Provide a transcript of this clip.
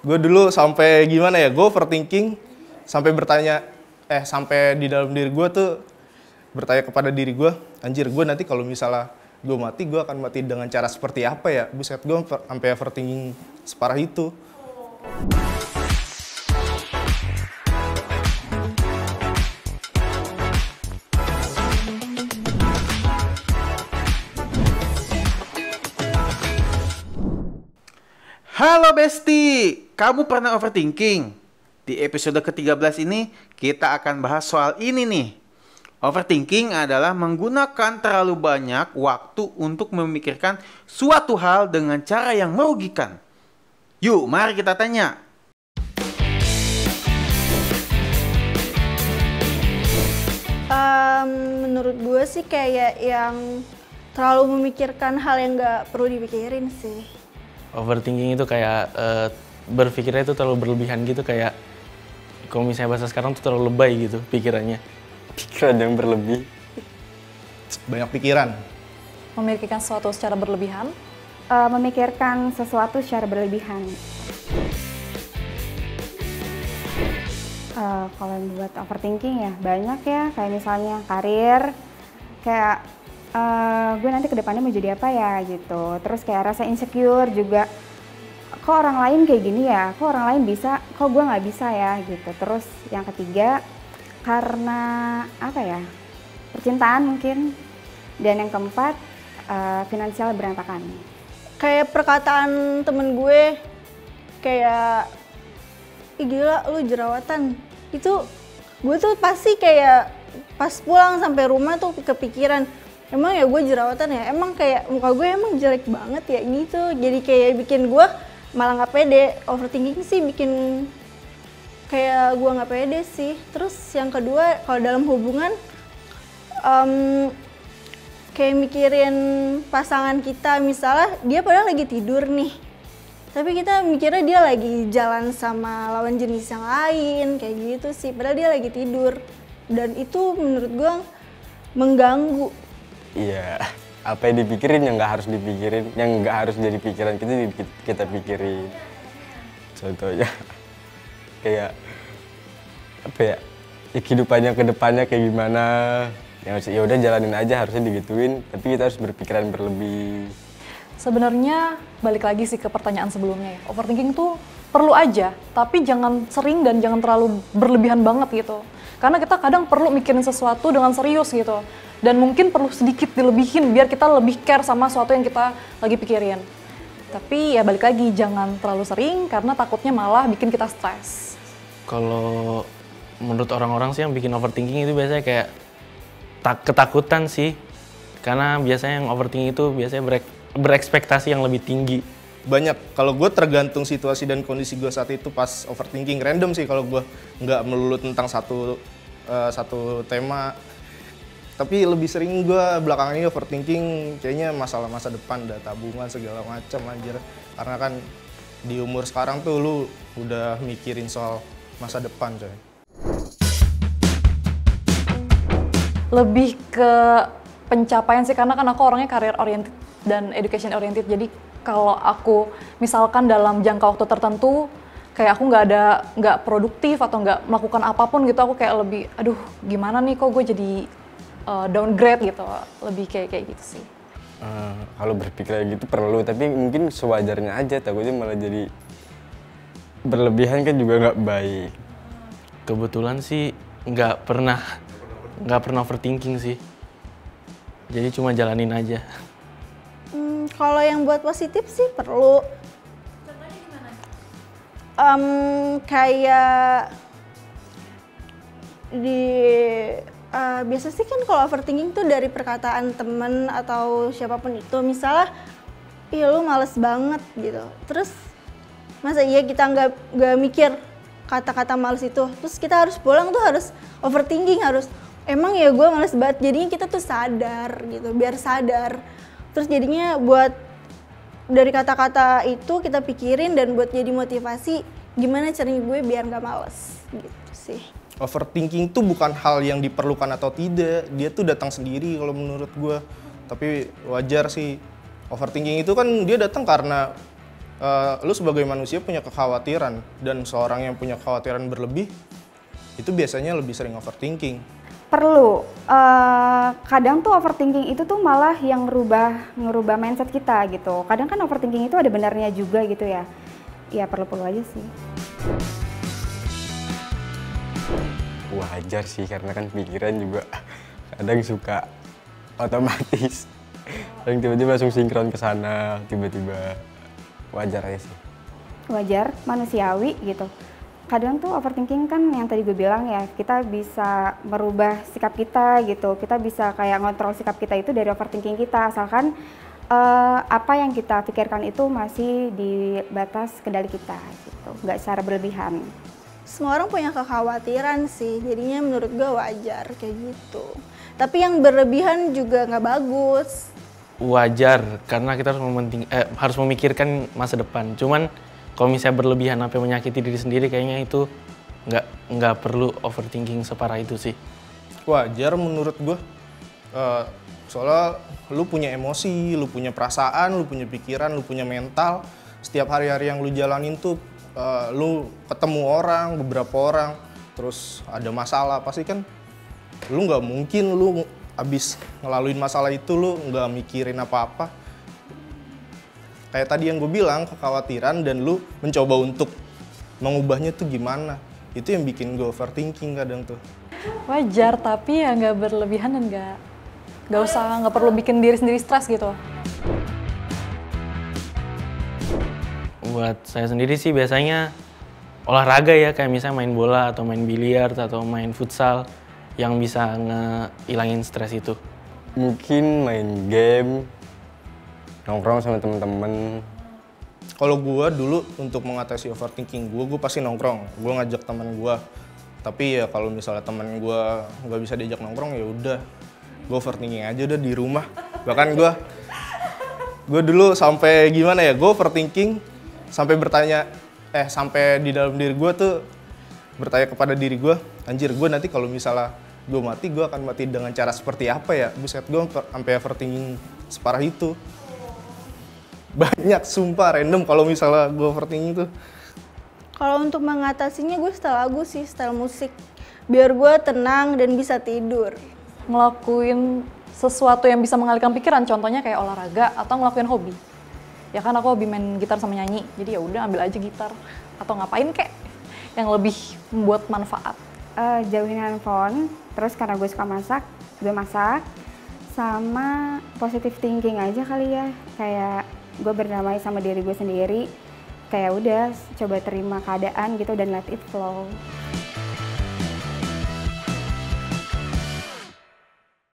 Gue dulu sampai gimana ya, gue overthinking sampai bertanya, sampai di dalam diri gue tuh bertanya kepada diri gue, anjir gue nanti kalau misalnya gue mati, gue akan mati dengan cara seperti apa ya? Buset, gue sampai overthinking separah itu. Halo Besti, kamu pernah overthinking? Di episode ke-13 ini, kita akan bahas soal ini nih. Overthinking adalah menggunakan terlalu banyak waktu untuk memikirkan suatu hal dengan cara yang merugikan. Yuk, mari kita tanya. Menurut gue sih kayak yang terlalu memikirkan hal yang gak perlu dipikirin sih. Overthinking itu kayak berpikirnya itu terlalu berlebihan gitu, kayak kalau misalnya bahasa sekarang tuh terlalu lebay gitu pikirannya. Pikiran yang berlebih. Banyak pikiran. Memikirkan sesuatu secara berlebihan. Memikirkan sesuatu secara berlebihan. Kalau buat overthinking ya banyak ya, kayak misalnya karir, kayak gue nanti kedepannya mau jadi apa ya gitu. Terus kayak rasa insecure juga, kok orang lain kayak gini ya, kok orang lain bisa, kok gue nggak bisa ya gitu. Terus yang ketiga karena apa ya, percintaan mungkin. Dan yang keempat finansial berantakan. Kayak perkataan temen gue, kayak ih gila lu jerawatan. Itu gue tuh pasti kayak pas pulang sampai rumah tuh kepikiran, emang ya gue jerawatan ya, emang kayak muka gue emang jelek banget ya gitu. Jadi kayak bikin gue malah nggak pede. Overthinking sih bikin kayak gue nggak pede sih. Terus yang kedua, kalau dalam hubungan kayak mikirin pasangan kita, misalnya dia padahal lagi tidur nih, tapi kita mikirnya dia lagi jalan sama lawan jenis yang lain, kayak gitu sih. Padahal dia lagi tidur. Dan itu menurut gue mengganggu. Iya, apa yang dipikirin yang nggak harus dipikirin, yang nggak harus jadi pikiran kita pikirin. Contohnya kayak apa ya, kehidupannya ke depannya kayak gimana. Ya udah jalanin aja, harusnya digituin, tapi kita harus berpikiran berlebih. Sebenarnya balik lagi sih ke pertanyaan sebelumnya ya. Overthinking tuh perlu aja, tapi jangan sering dan jangan terlalu berlebihan banget gitu. Karena kita kadang perlu mikirin sesuatu dengan serius gitu. Dan mungkin perlu sedikit dilebihin biar kita lebih care sama sesuatu yang kita lagi pikirin. Tapi ya balik lagi, jangan terlalu sering karena takutnya malah bikin kita stres. Kalau menurut orang-orang sih yang bikin overthinking itu biasanya kayak ketakutan sih. Karena biasanya yang overthinking itu biasanya berekspektasi yang lebih tinggi. Banyak. Kalau gue tergantung situasi dan kondisi gue saat itu pas overthinking. Random sih kalau gue nggak melulu tentang satu tema. Tapi lebih sering gue belakangan ini overthinking kayaknya masalah masa depan, ada tabungan segala macam anjir. Karena kan di umur sekarang tuh lu udah mikirin soal masa depan coy. Lebih ke pencapaian sih, karena kan aku orangnya career oriented dan education oriented. Jadi kalau aku misalkan dalam jangka waktu tertentu kayak aku nggak produktif atau nggak melakukan apapun gitu, aku kayak lebih aduh gimana nih kok gue jadi downgrade gitu, lebih kayak gitu sih. Kalau berpikir kayak gitu perlu, tapi mungkin sewajarnya aja, takutnya malah jadi berlebihan kan juga nggak baik. Kebetulan sih nggak pernah overthinking sih. Jadi cuma jalanin aja. Kalau yang buat positif sih perlu. Contohnya gimana? Kayak biasa sih kan kalau overthinking tuh dari perkataan temen atau siapapun itu. Misalnya, ih lu males banget gitu. Terus masa iya kita nggak mikir kata-kata males itu. Terus kita harus pulang tuh harus overthinking, harus emang ya gue males banget. Jadinya kita tuh sadar gitu, biar sadar. Terus jadinya buat dari kata-kata itu kita pikirin dan buat jadi motivasi gimana caranya gue biar gak males gitu sih. Overthinking itu bukan hal yang diperlukan atau tidak, dia tuh datang sendiri kalau menurut gue. Tapi wajar sih, overthinking itu kan dia datang karena lu sebagai manusia punya kekhawatiran, dan seorang yang punya kekhawatiran berlebih itu biasanya lebih sering overthinking. Perlu, kadang tuh overthinking itu tuh malah yang ngerubah mindset kita gitu. Kadang kan overthinking itu ada benarnya juga gitu ya. Ya perlu-perlu aja sih. Wajar sih, karena kan pikiran juga kadang suka otomatis. Kadang tiba-tiba langsung sinkron ke sana, tiba-tiba. Wajar aja sih. Wajar, manusiawi gitu. Kadang tuh overthinking kan yang tadi gue bilang ya, kita bisa merubah sikap kita gitu. Kita bisa kayak ngontrol sikap kita itu dari overthinking kita, asalkan apa yang kita pikirkan itu masih di batas kendali kita gitu, nggak secara berlebihan. Semua orang punya kekhawatiran sih, jadinya menurut gue wajar kayak gitu. Tapi yang berlebihan juga nggak bagus. Wajar, karena kita harus memikirkan masa depan. Cuman kalau misalnya berlebihan sampai menyakiti diri sendiri, kayaknya itu nggak perlu overthinking separah itu sih. Wajar menurut gue, soalnya lu punya emosi, lu punya perasaan, lu punya pikiran, lu punya mental. Setiap hari-hari yang lu jalanin tuh, lu ketemu orang, beberapa orang, terus ada masalah, pasti kan lu nggak mungkin lu abis ngelaluin masalah itu lu nggak mikirin apa-apa. Kayak tadi yang gue bilang, kekhawatiran, dan lu mencoba untuk mengubahnya tuh gimana. Itu yang bikin gue overthinking kadang tuh. Wajar, tapi ya nggak berlebihan dan nggak perlu bikin diri sendiri stres gitu. Buat saya sendiri sih biasanya olahraga ya, kayak misalnya main bola atau main biliar atau main futsal yang bisa ngilangin stres itu. Mungkin main game, nongkrong sama temen-temen. Kalau gue dulu untuk mengatasi overthinking gue pasti nongkrong. Gue ngajak teman gue. Tapi ya kalau misalnya teman gue nggak bisa diajak nongkrong, ya udah gue overthinking aja udah di rumah. Bahkan gue dulu sampai gimana ya, gue overthinking sampai sampai di dalam diri gue tuh bertanya kepada diri gue, anjir gue nanti kalau misalnya gue mati, gue akan mati dengan cara seperti apa ya? Buset, gue sampai overthinking separah itu. Banyak, sumpah random kalau misalnya gue overthinking tuh. Kalau untuk mengatasinya gue setel lagu sih, setel musik. Biar gue tenang dan bisa tidur. Ngelakuin sesuatu yang bisa mengalihkan pikiran, contohnya kayak olahraga atau ngelakuin hobi. Ya kan aku hobi main gitar sama nyanyi, jadi ya udah ambil aja gitar atau ngapain kek yang lebih membuat manfaat. Jauhin handphone, terus karena gue suka masak, gue masak. Sama positive thinking aja kali ya, kayak gue berdamai sama diri gue sendiri. Kayak udah coba terima keadaan gitu dan let it flow.